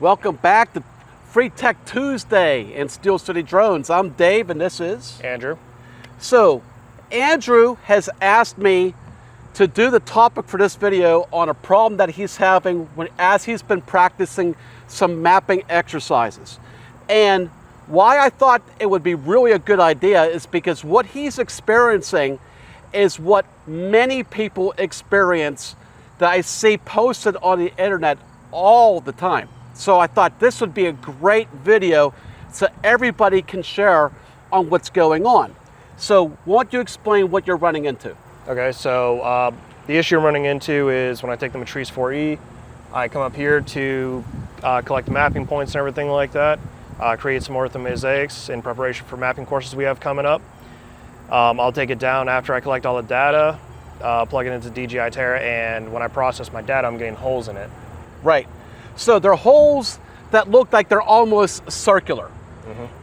Welcome back to Free Tech Tuesday in Steel City Drones. I'm Dave and this is Andrew. So, Andrew has asked me to do the topic for this video on a problem that he's having as he's been practicing some mapping exercises. And why I thought it would be really a good idea is because what he's experiencing is what many people experience that I see posted on the internet all the time. So I thought this would be a great video so everybody can share on what's going on. So why don't you explain what you're running into? Okay, so the issue I'm running into is when I take the Matrice 4E, I come up here to collect the mapping points and everything like that, create some Orthomosaics in preparation for mapping courses we have coming up. I'll take it down after I collect all the data, plug it into DJI Terra, and when I process my data, I'm getting holes in it. Right. So they're holes that look like they're almost circular.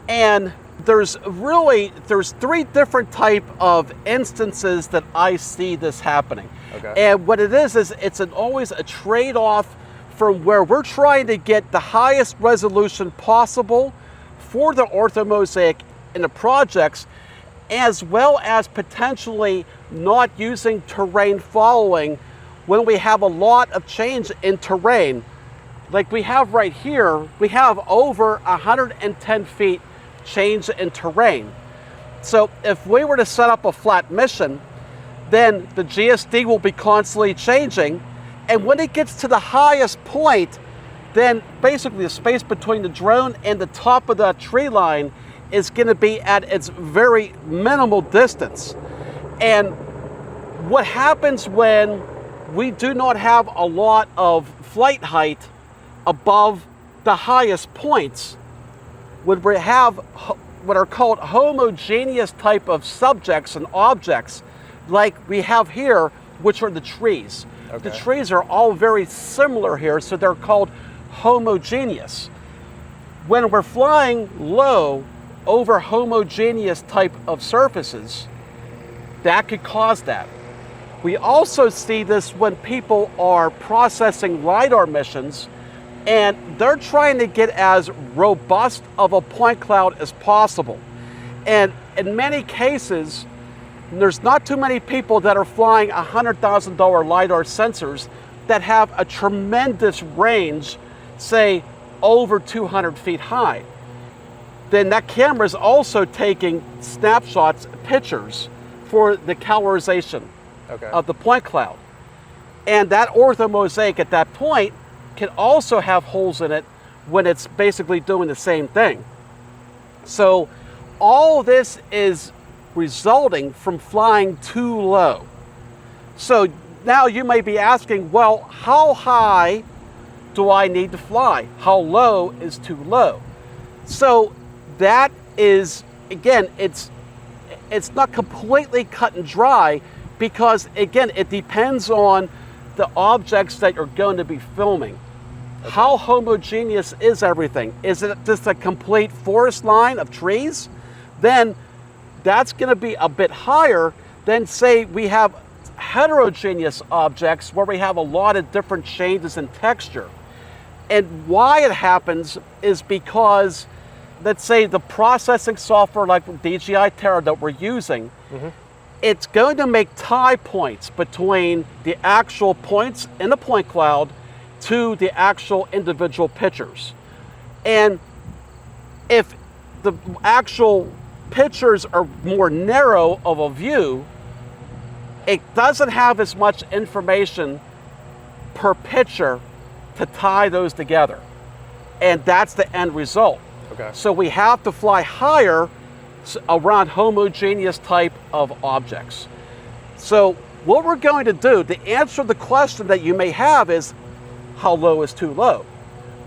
And there's three different type of instances that I see this happening. Okay. And what it is it's always a trade-off from where we're trying to get the highest resolution possible for the Orthomosaic in the projects, as well as potentially not using terrain following when we have a lot of change in terrain. Like we have right here, we have over 110 feet change in terrain. So if we were to set up a flat mission, then the GSD will be constantly changing. And when it gets to the highest point, then basically the space between the drone and the top of the tree line is going to be at its very minimal distance. And what happens when we do not have a lot of flight height above the highest points, when we have what are called homogeneous type of subjects and objects, like we have here, which are the trees. Okay. The trees are all very similar here, so they're called homogeneous. When we're flying low over homogeneous type of surfaces, that could cause that. We also see this when people are processing LiDAR missions and they're trying to get as robust of a point cloud as possible. And in many cases, there's not too many people that are flying $100,000 LiDAR sensors that have a tremendous range, say over 200 feet high. Then that camera is also taking snapshots, pictures for the colorization of the point cloud. And that Orthomosaic at that point can also have holes in it when it's basically doing the same thing. So all this is resulting from flying too low. So now you may be asking, well, how high do I need to fly? How low is too low? So that is, again, it's not completely cut and dry because, again, it depends on the objects that you're going to be filming. Okay. How homogeneous is everything? Is it just a complete forest line of trees? Then that's going to be a bit higher than, say, we have heterogeneous objects where we have a lot of different changes in texture. And why it happens is because, let's say, the processing software like DJI Terra that we're using, it's going to make tie points between the actual points in the point cloud to the actual individual pictures. And if the actual pictures are more narrow of a view, it doesn't have as much information per picture to tie those together. And that's the end result. Okay. So we have to fly higher around homogeneous type of objects. So what we're going to do to answer the question that you may have is, how low is too low?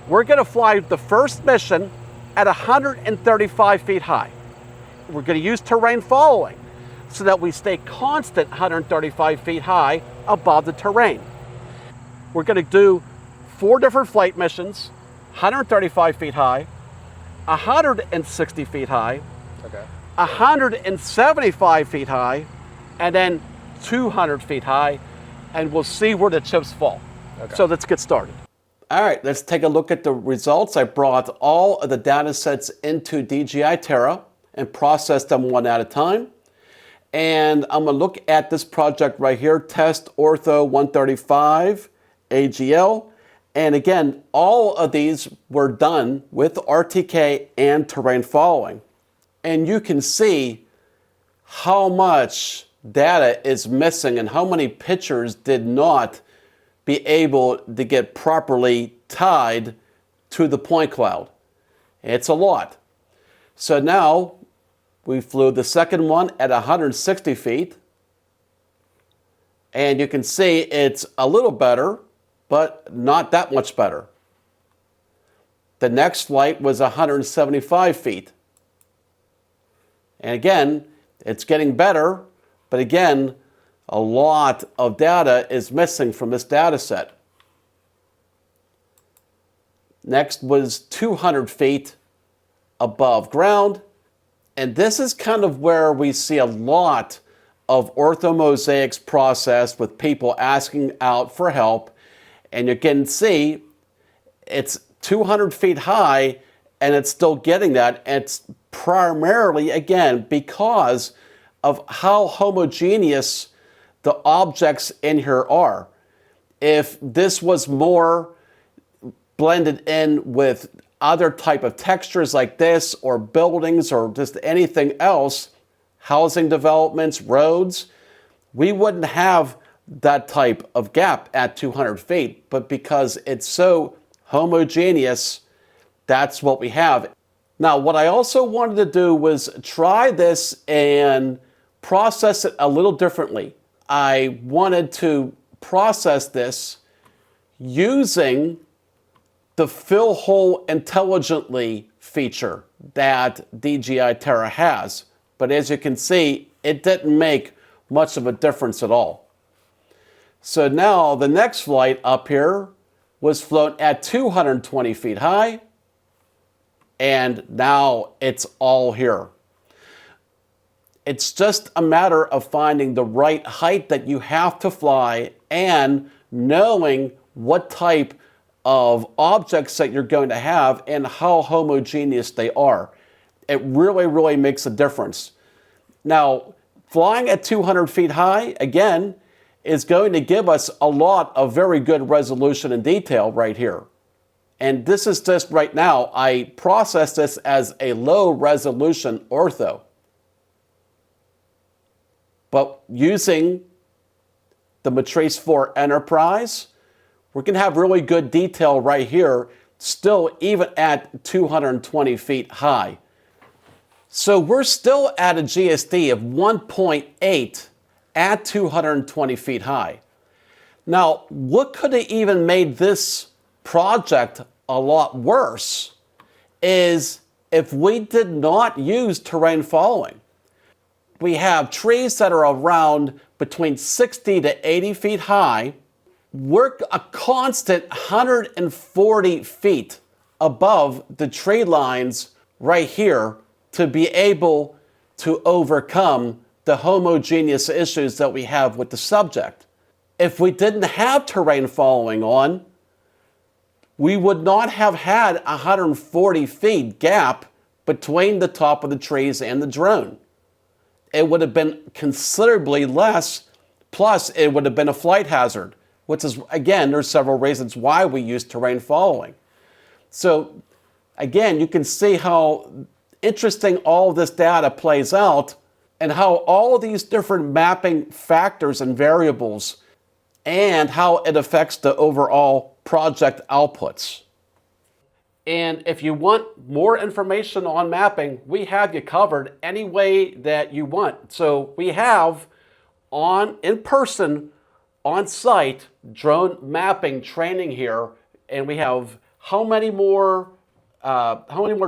We're going to fly the first mission at 135 feet high. We're going to use terrain following so that we stay constant 135 feet high above the terrain. We're going to do 4 different flight missions, 135 feet high, 160 feet high, 175 feet high, and then 200 feet high, and we'll see where the chips fall. So let's get started. All right, let's take a look at the results. I brought all of the data sets into DJI Terra and processed them one at a time. And I'm going to look at this project right here, Test Ortho 135 AGL. And again, all of these were done with RTK and terrain following. And you can see how much data is missing and how many pictures did not be able to get properly tied to the point cloud. It's a lot. So now we flew the second one at 160 feet. And you can see it's a little better, but not that much better. The next flight was 175 feet. And again, it's getting better, but again, a lot of data is missing from this data set. Next was 200 feet above ground. And this is kind of where we see a lot of orthomosaics processed with people asking out for help. And you can see it's 200 feet high and it's still getting that. And it's primarily, again, because of how homogeneous the objects in here are. If this was more blended in with other type of textures like this, or buildings, or just anything else, housing developments, roads, we wouldn't have that type of gap at 200 feet. But because it's so homogeneous, that's what we have. Now, what I also wanted to do was try this and process it a little differently. I wanted to process this using the fill hole intelligently feature that DJI Terra has. But as you can see, it didn't make much of a difference at all. So now the next flight up here was flown at 220 feet high, and now it's all here. It's just a matter of finding the right height that you have to fly and knowing what type of objects that you're going to have and how homogeneous they are. It really, really makes a difference. Now, flying at 200 feet high, again, is going to give us a lot of very good resolution and detail right here. And this is just right now, I process this as a low resolution ortho. But using the Matrice 4 Enterprise, we're going to have really good detail right here, still even at 220 feet high. So we're still at a GSD of 1.8 at 220 feet high. Now, what could have even made this project a lot worse is if we did not use terrain following. We have trees that are around between 60 to 80 feet high. We're a constant 140 feet above the tree lines right here to be able to overcome the homogeneous issues that we have with the subject. If we didn't have terrain following on, we would not have had 140 feet gap between the top of the trees and the drone. It would have been considerably less, plus it would have been a flight hazard, which is, again, there's several reasons why we use terrain following. So, again, you can see how interesting all of this data plays out and how all of these different mapping factors and variables and how it affects the overall project outputs. And if you want more information on mapping, we have you covered any way that you want. So we have in person, on site, drone mapping training here, and we have how many more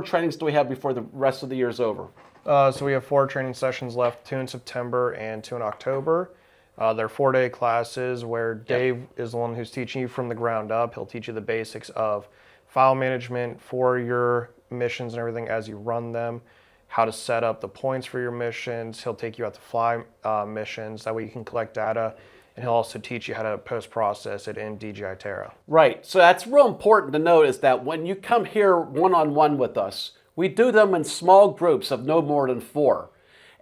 trainings do we have before the rest of the year is over? So we have 4 training sessions left, 2 in September and 2 in October. They're 4-day classes where Dave is the one who's teaching you from the ground up. He'll teach you the basics of file management for your missions and everything as you run them, how to set up the points for your missions. He'll take you out to fly missions. That way you can collect data and he'll also teach you how to post-process it in DJI Terra. Right. So that's real important to note is that when you come here one-on-one with us, we do them in small groups of no more than 4.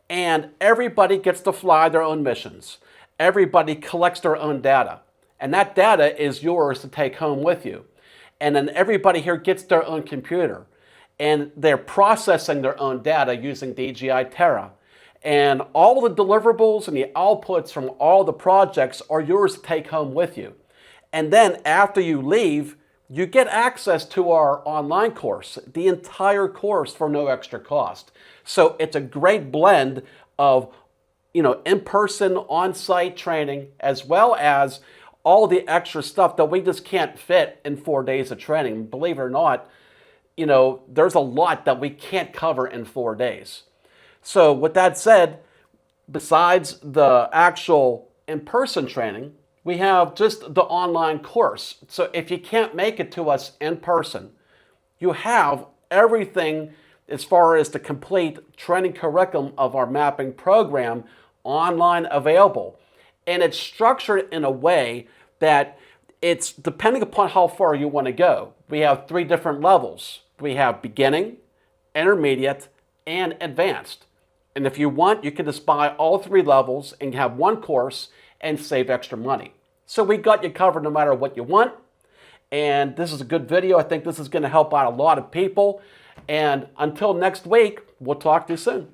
And everybody gets to fly their own missions. Everybody collects their own data. And that data is yours to take home with you. And then everybody here gets their own computer. And they're processing their own data using DJI Terra. And all the deliverables and the outputs from all the projects are yours to take home with you. And then after you leave, you get access to our online course, the entire course for no extra cost. So it's a great blend of, in-person, on-site training, as well as all the extra stuff that we just can't fit in 4 days of training. Believe it or not, there's a lot that we can't cover in 4 days. So with that said, besides the actual in-person training, we have just the online course. So if you can't make it to us in person, you have everything as far as the complete training curriculum of our mapping program online available. And it's structured in a way that it's depending upon how far you want to go. We have 3 different levels. We have beginning, intermediate, and advanced. And if you want, you can just buy all 3 levels and have one course and save extra money. So we got you covered no matter what you want. And this is a good video. I think this is going to help out a lot of people. And until next week, we'll talk to you soon.